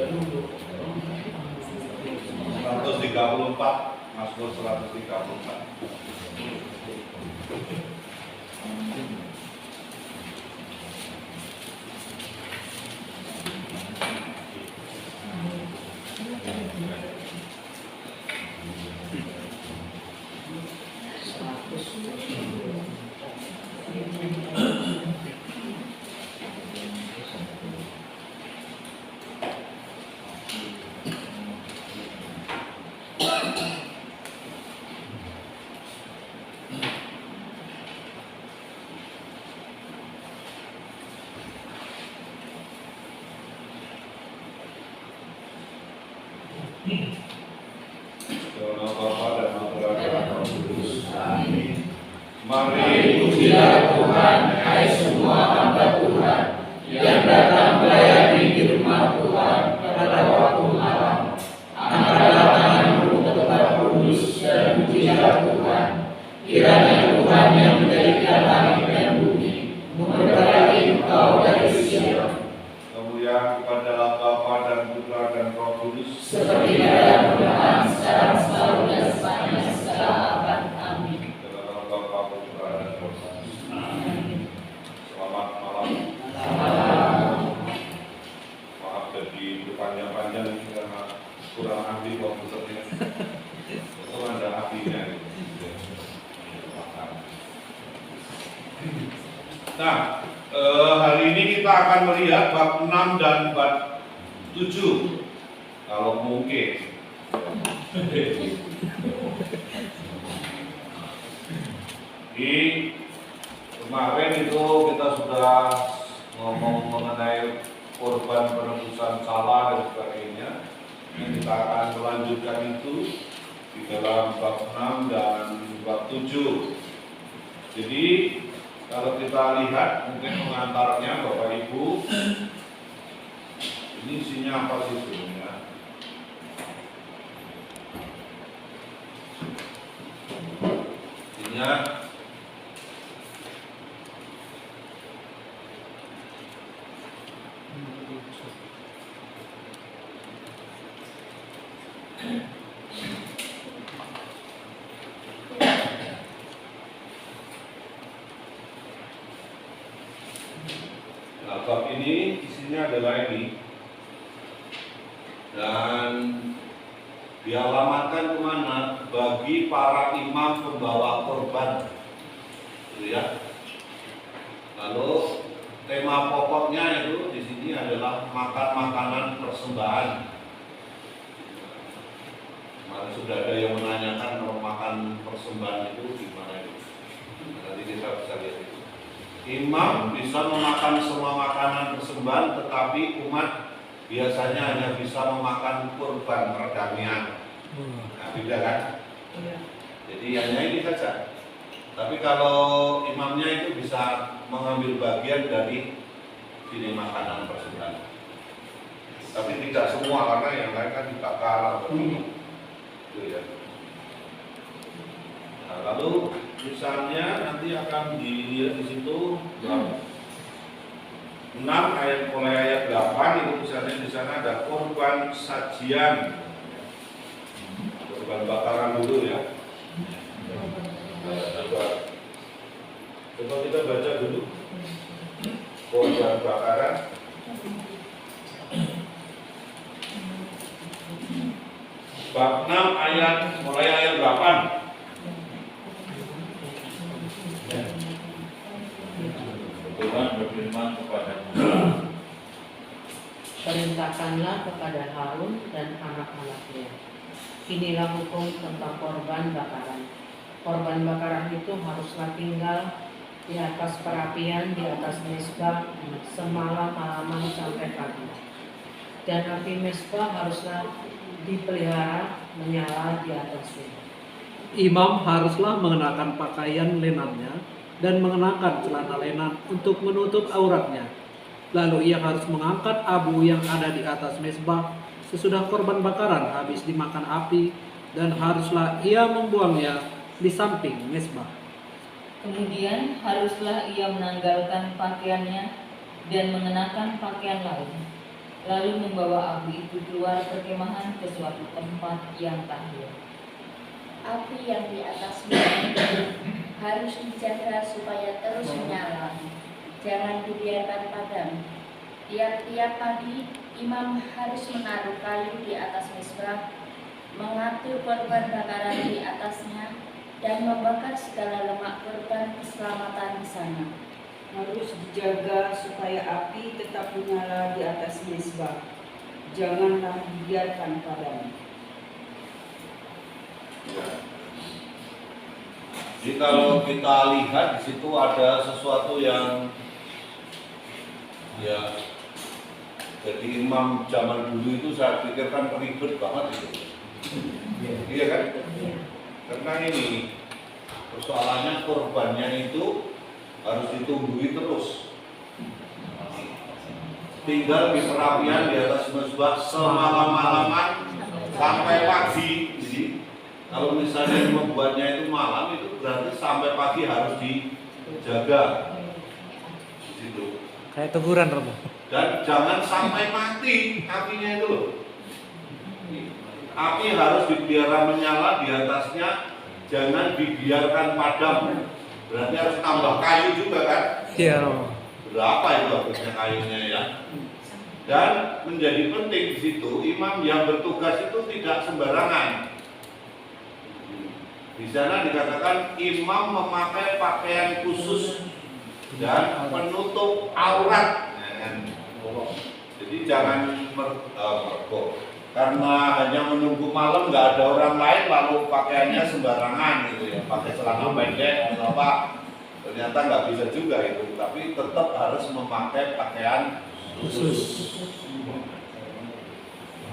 134, Mazmur 134. Doa Bapa dan Putra dan Roh Kudus. Amin. Mari pujilah Tuhan, hai semua hamba Tuhan yang datang melayani di rumah Tuhan pada waktu malam. Angkatlah tanganmu ke tempat kudus dan pujilah Tuhan. Kiranya Tuhan yang menjadikan langit dan bumi memberkati engkau dari Sion. Kemuliaan kepada Bapa dan Putra dan Roh Kudus, seperti pada permulaan, sekarang, selalu dan sepanjang segala abad. Amin. Dalam Bapa, Putra dan Roh Kudus. Amin. Selamat malam. Maaf jadi panjang-panjang karena kurang ahli komputernya. Itu ada ahlinya. Nah, hari ini kita akan melihat bab 6 dan bab 7 kalau mungkin. Di kemarin itu kita sudah ngomong mengenai korban penebusan salah dan sebagainya. Kita akan melanjutkan itu di dalam bab 6 dan bab 7. Jadi kalau kita lihat mungkin pengantarnya Bapak Ibu, ini isinya apa sih sebenarnya? Isinya bab ini isinya adalah ini, dan dialamatkan kemana? Bagi para imam pembawa korban, gitu ya. Lalu tema pokoknya itu di sini adalah makan makanan persembahan. Kemarin sudah ada yang menanyakan kalau makan persembahan itu gimana itu. Nanti kita bisa lihat itu. Imam bisa memakan semua makanan persembahan, tetapi umat biasanya hanya bisa memakan kurban perdamaian. Nah, beda kan? Jadi hanya ini saja. Tapi kalau imamnya itu bisa mengambil bagian dari ini makanan persembahan. Tapi tidak semua, karena yang lain kan dibakar atau itu ya. Nah, lalu misalnya nanti akan dilihat di situ 6 ayat mulai ayat 8 itu misalnya di sana ada korban sajian, korban bakaran dulu ya. Coba kita baca dulu korban bakaran. Bab 6 ayat mulai ayat 8. Tuhan berfirman kepadamu, perintahkanlah kepada Harun dan anak-anaknya. Inilah hukum tentang korban bakaran. Korban bakaran itu haruslah tinggal di atas perapian, di atas mezbah semalam-malaman sampai pagi. Dan api mezbah haruslah dipelihara menyala di atasnya. Imam haruslah mengenakan pakaian lenannya dan mengenakan celana lenan untuk menutup auratnya. Lalu ia harus mengangkat abu yang ada di atas mezbah sesudah korban bakaran habis dimakan api, dan haruslah ia membuangnya di samping mezbah. Kemudian haruslah ia menanggalkan pakaiannya dan mengenakan pakaian lain. lalu membawa api itu keluar perkemahan ke suatu tempat yang tahir. Api yang di atas minyak itu harus dijaga supaya terus menyala. Jangan dibiarkan padam. Tiap-tiap pagi, imam harus menaruh kayu di atas mezbah, mengatur korban bakaran di atasnya, dan membakar segala lemak korban keselamatan di sana. Harus dijaga supaya api tetap menyala di atas mezbah. Janganlah dibiarkan padam. Ya. Jadi kalau kita lihat di situ ada sesuatu yang ya, jadi imam zaman dulu itu saya pikirkan ribet banget itu. Iya kan? Karena ini persoalannya korbannya itu harus ditumbuhi terus. Tinggal di perapian di atas mezbah semalam-malaman sampai pagi. Jadi kalau misalnya membuatnya itu malam, itu berarti sampai pagi harus dijaga di situ. Kayak teguran, Romo. Dan jangan sampai mati apinya itu loh. Api harus dibiarkan menyala di atasnya, jangan dibiarkan padam. Berarti harus tambah kayu juga kan? Iya, Romo. Berapa itu habisnya kayunya ya? Dan menjadi penting di situ, imam yang bertugas itu tidak sembarangan. Di sana dikatakan imam memakai pakaian khusus dan penutup aurat. Jadi jangan mergo. Karena hanya menunggu malam nggak ada orang lain lalu pakaiannya sembarangan gitu ya, pakai celana pendek atau apa. Ternyata nggak bisa juga itu, tapi tetap harus memakai pakaian khusus.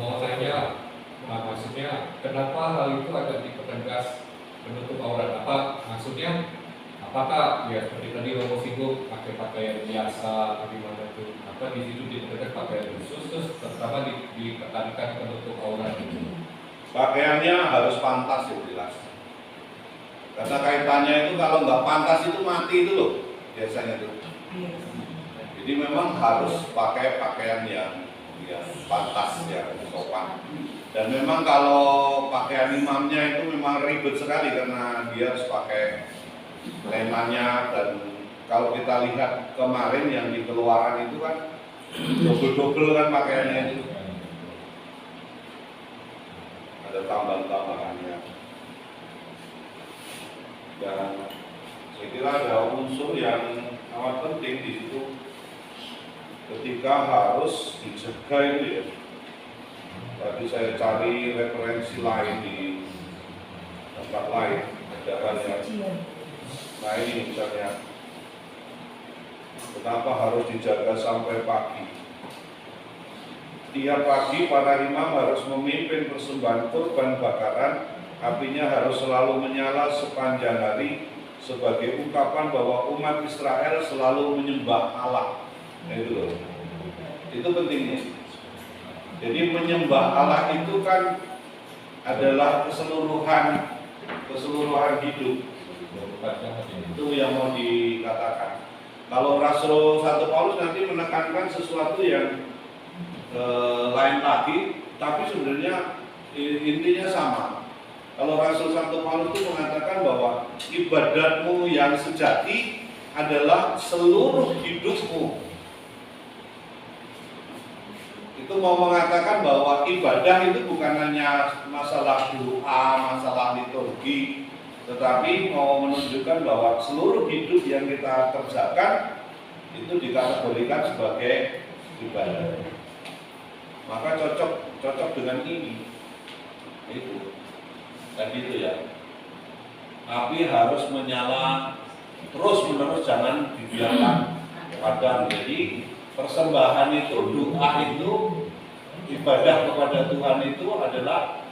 Mau tanya, maksudnya kenapa hal itu ada dipertegas penutup aurat? Apa maksudnya? Apakah ya seperti tadi Romo singgung pakai pakaian biasa atau gimana itu? Apa di situ dipertegas pakaian khusus terus terutama ditekankan penutup aurat itu? Pakaiannya harus pantas ya jelas. Karena kaitannya itu kalau nggak pantas itu mati itu loh biasanya tuh. Jadi memang harus pakai pakaian yang pantas ya, sopan. Dan memang kalau pakaian imamnya itu memang ribet sekali karena dia harus pakai lengannya, dan kalau kita lihat kemarin yang di keluaran itu kan double-double kan pakaiannya itu. Ada tambahan-tambahannya. Dan saya kira ada unsur yang amat penting di situ ketika harus dijaga itu ya. Tadi saya cari referensi lain di tempat lain, ada banyak. Nah ini misalnya, kenapa harus dijaga sampai pagi? Tiap pagi para imam harus memimpin persembahan kurban bakaran. Apinya harus selalu menyala sepanjang hari sebagai ungkapan bahwa umat Israel selalu menyembah Allah. Nah, itu loh. Itu pentingnya. Jadi menyembah Allah itu kan adalah keseluruhan hidup. Itu yang mau dikatakan. Kalau Rasul 1 Paulus nanti menekankan sesuatu yang lain lagi, tapi sebenarnya intinya sama. Kalau Rasul 1 Paulus itu mengatakan bahwa ibadatmu yang sejati adalah seluruh hidupmu. Itu mau mengatakan bahwa ibadah itu bukan hanya masalah doa, masalah liturgi, tetapi mau menunjukkan bahwa seluruh hidup yang kita kerjakan itu dikategorikan sebagai ibadah. Maka cocok dengan ini. Itu. Tadi itu ya. Api harus menyala terus-menerus, jangan dibiarkan padam. Jadi persembahan itu, doa itu, ibadah kepada Tuhan itu adalah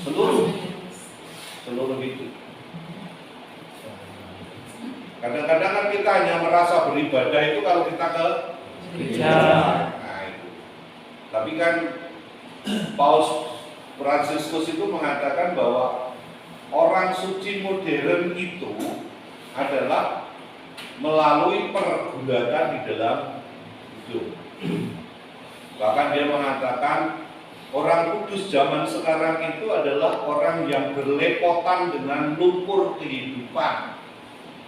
seluruh hidup. Kadang-kadang kan kita hanya merasa beribadah itu kalau kita ke gereja. Nah, itu. Tapi kan Paus Fransiskus itu mengatakan bahwa orang suci modern itu adalah melalui pergulatan di dalam hidup. Bahkan dia mengatakan orang kudus zaman sekarang itu adalah orang yang berlepotan dengan lumpur kehidupan.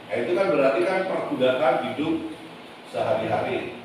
Nah, itu kan berarti kan perbudakan hidup sehari-hari.